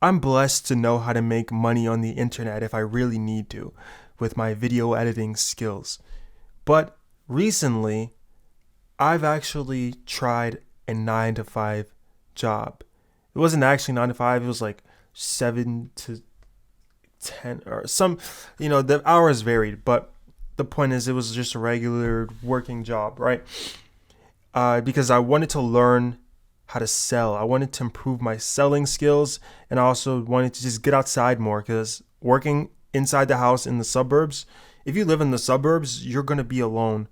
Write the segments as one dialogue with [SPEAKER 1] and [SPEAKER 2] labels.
[SPEAKER 1] I'm blessed to know how to make money on the internet if I really need to with my video editing skills. But recently, I've actually tried a 9 to 5 job. It wasn't actually 9 to 5, it was like 7 to 10 or some, the hours varied, but the point is it was just a regular working job, right? Because I wanted to learn how to sell. I wanted to improve my selling skills, and I also wanted to just get outside more because working inside the house in the suburbs, if you live in the suburbs, you're going to be alone.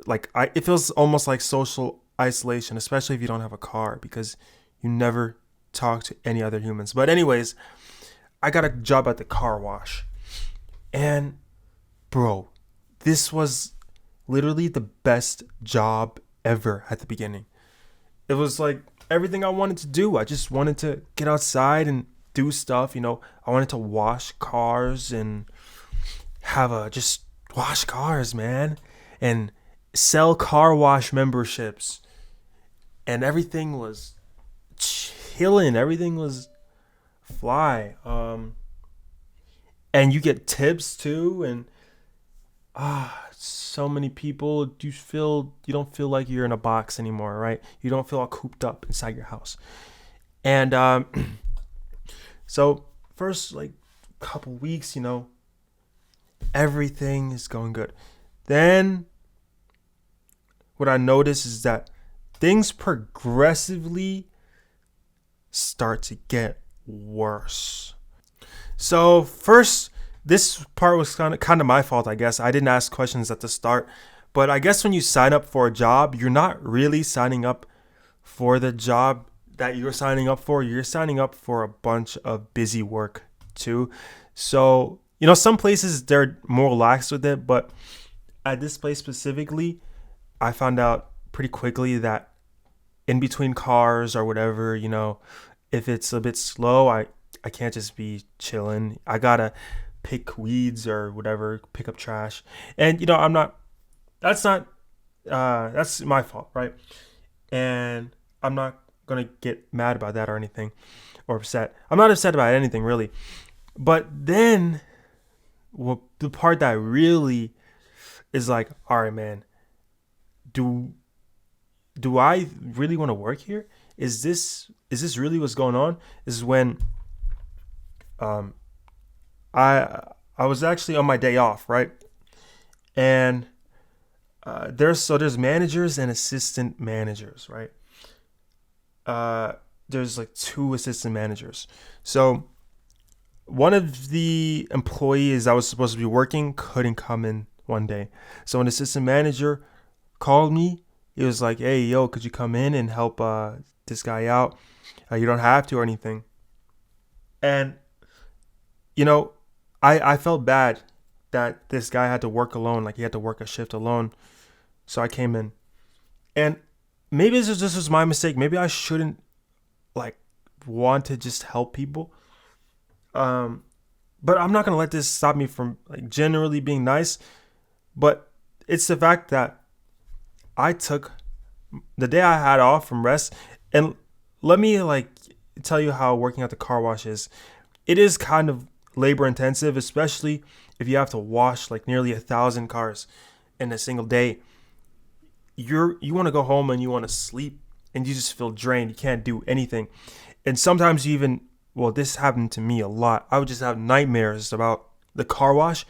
[SPEAKER 1] It feels almost like social isolation, especially if you don't have a car because you never talk to any other humans. But anyways, I got a job at the car wash. And bro, this was literally the best job ever at the beginning. It was like everything I wanted to do. I just wanted to get outside and do stuff. I wanted to wash cars and just wash cars, man, and sell car wash memberships. And everything was chilling. Everything was fly. And you get tips too. And so many people, you don't feel like you're in a box anymore, right? You don't feel all cooped up inside your house. And so first like couple weeks, everything is going good. Then what I notice is that things progressively start to get worse. So first, this part was kind of my fault, I guess. I didn't ask questions at the start, but I guess when you sign up for a job, you're not really signing up for the job that you're signing up for. You're signing up for a bunch of busy work too. So, some places they're more lax with it, but at this place specifically, I found out pretty quickly that in between cars or whatever, if it's a bit slow, I can't just be chilling. I gotta pick weeds or whatever, pick up trash. And that's not that's my fault, right? And I'm not gonna get mad about that or anything or upset. I'm not upset about anything really. But then the part that really is like, all right, man, do I really want to work here? Is this really what's going on? Is when um I was actually on my day off, right? And there's managers and assistant managers, right? There's like two assistant managers. So one of the employees I was supposed to be working couldn't come in one day. So an assistant manager called me. He was like, "Hey, yo, could you come in and help this guy out? You don't have to or anything." And you know, I felt bad that this guy had to work alone, like he had to work a shift alone. So I came in, and maybe this was my mistake. Maybe I shouldn't like want to just help people. Um, but I'm not gonna let this stop me from like generally being nice. But it's the fact that I took the day I had off from rest, and let me like tell you how working at the car wash is. It is kind of labor intensive, especially if you have to wash like nearly 1,000 cars in a single day. You want to go home and you want to sleep, and you just feel drained. You can't do anything, and sometimes you even this happened to me a lot. I would just have nightmares about the car wash,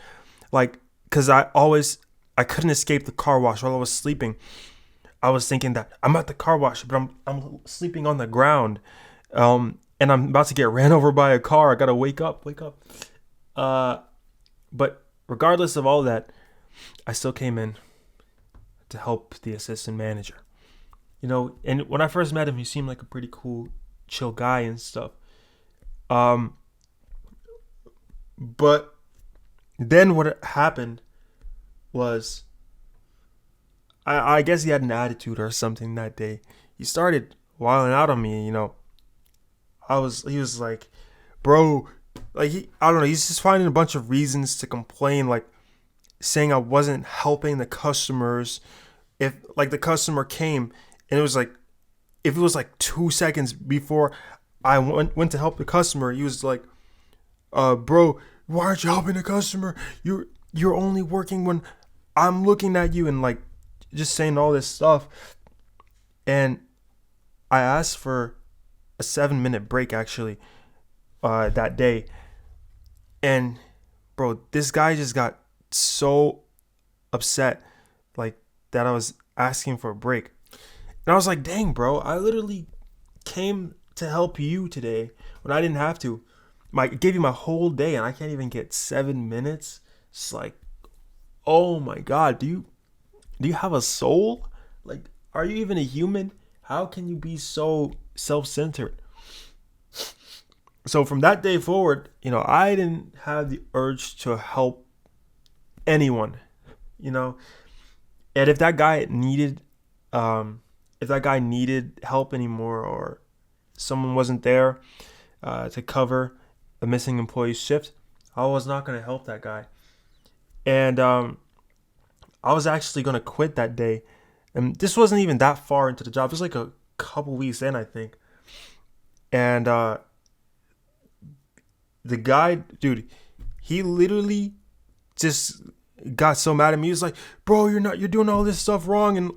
[SPEAKER 1] like because I couldn't escape the car wash while I was sleeping. I was thinking that I'm at the car wash, but I'm sleeping on the ground, and I'm about to get ran over by a car. I gotta wake up. Uh, but regardless of all that, I still came in to help the assistant manager. And when I first met him, he seemed like a pretty cool, chill guy and stuff. Um, but then what happened was, I guess he had an attitude or something that day. He started wilding out on me. He was like, bro, like I don't know. He's just finding a bunch of reasons to complain, like saying I wasn't helping the customers. If like the customer came and it was like, if it was like 2 seconds before I went to help the customer. He was like, bro, why aren't you helping the customer? You're only working when I'm looking at you, and like just saying all this stuff. And I asked for a 7 minute break actually that day. And bro, this guy just got so upset like that I was asking for a break. And I was like, dang, bro, I literally came to help you today when I didn't have to. Gave you my whole day and I can't even get 7 minutes. It's like, oh my god, do you have a soul? Like, are you even a human? How can you be so self-centered? So from that day forward, I didn't have the urge to help anyone, you know. And if that guy needed help anymore, or someone wasn't there to cover a missing employee's shift, I was not going to help that guy. And I was actually going to quit that day. And this wasn't even that far into the job. It was like a couple weeks in, I think. And the guy, dude, he literally just got so mad at me. He was like, bro, you're doing all this stuff wrong. And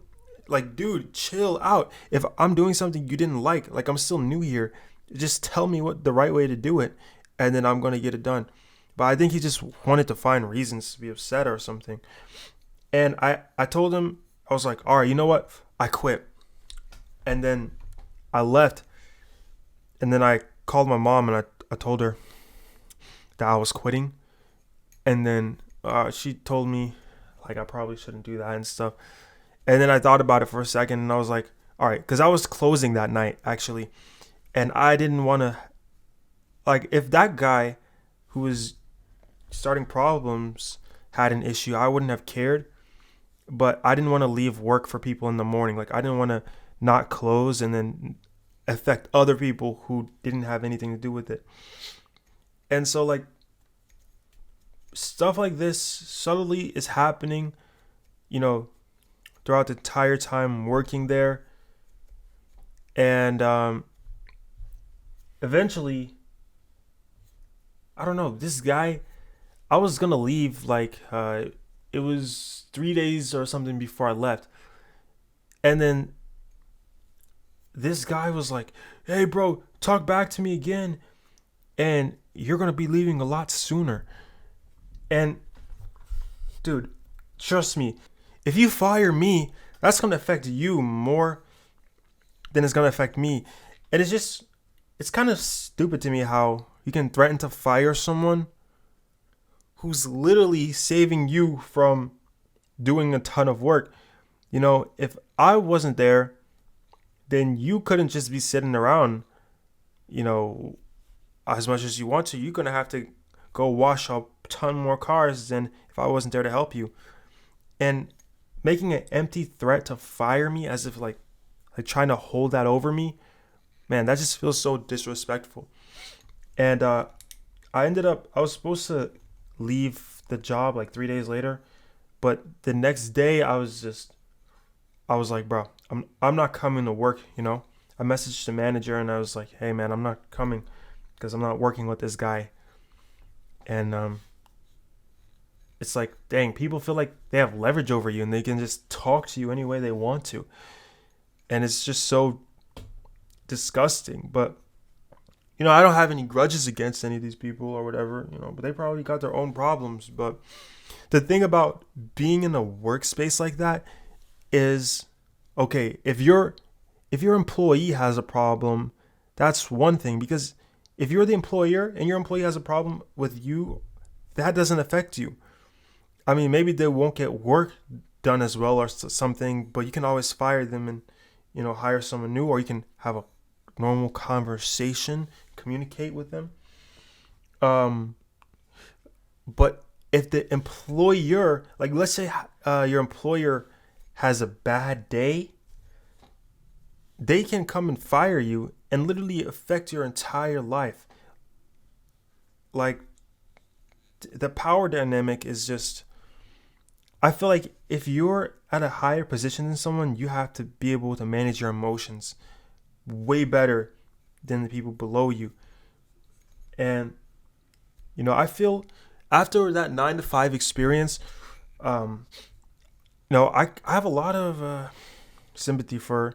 [SPEAKER 1] like, dude, chill out. If I'm doing something you didn't like I'm still new here, just tell me what the right way to do it, and then I'm going to get it done. But I think he just wanted to find reasons to be upset or something. And I told him, I was like, all right, you know what? I quit. And then I left. And then I called my mom and I told her that I was quitting. And then she told me, like, I probably shouldn't do that and stuff. And then I thought about it for a second and I was like, all right, because I was closing that night, actually. And I didn't want to, like, if that guy who was starting problems had an issue, I wouldn't have cared. But I didn't want to leave work for people in the morning. Like, I didn't want to not close and then affect other people who didn't have anything to do with it. And so, like, stuff like this subtly is happening, throughout the entire time working there. And eventually, I don't know, this guy, I was going to leave, like, it was 3 days or something before I left. And then this guy was like, hey, bro, talk back to me again. And you're going to be leaving a lot sooner. And, dude, trust me, if you fire me, that's going to affect you more than it's going to affect me. And it's kind of stupid to me how you can threaten to fire someone who's literally saving you from doing a ton of work. If I wasn't there, then you couldn't just be sitting around, as much as you want to. You're going to have to go wash a ton more cars than if I wasn't there to help you. And making an empty threat to fire me as if like trying to hold that over me, man, that just feels so disrespectful. And I was supposed to leave the job like 3 days later, but the next day I was like, bro, I'm not coming to work. I messaged the manager and I was like, hey man, I'm not coming because I'm not working with this guy. And it's like, dang, people feel like they have leverage over you and they can just talk to you any way they want to. And it's just so disgusting. But, I don't have any grudges against any of these people or whatever, but they probably got their own problems. But the thing about being in a workspace like that is, okay, if your employee has a problem, that's one thing. Because if you're the employer and your employee has a problem with you, that doesn't affect you. I mean, maybe they won't get work done as well or something, but you can always fire them and, hire someone new, or you can have a normal conversation, communicate with them. But if the employer, like, let's say your employer has a bad day, they can come and fire you and literally affect your entire life. Like, the power dynamic is just, I feel like if you're at a higher position than someone, you have to be able to manage your emotions way better than the people below you. And I feel after that 9 to 5 experience, um, I have a lot of sympathy for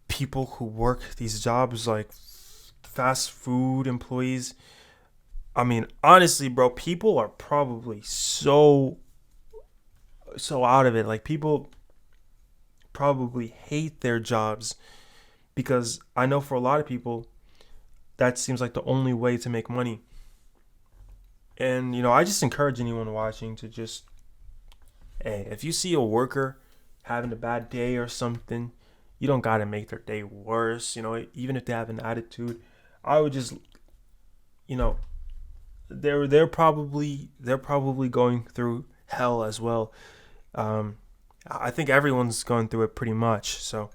[SPEAKER 1] people who work these jobs like fast food employees. I mean, honestly, bro, people are probably so out of it. Like people probably hate their jobs because I know for a lot of people that seems like the only way to make money. And I just encourage anyone watching to just, hey, if you see a worker having a bad day or something, you don't gotta make their day worse. Even if they have an attitude, I would just, you know, they're probably going through hell as well. Um, I think everyone's going through it pretty much. So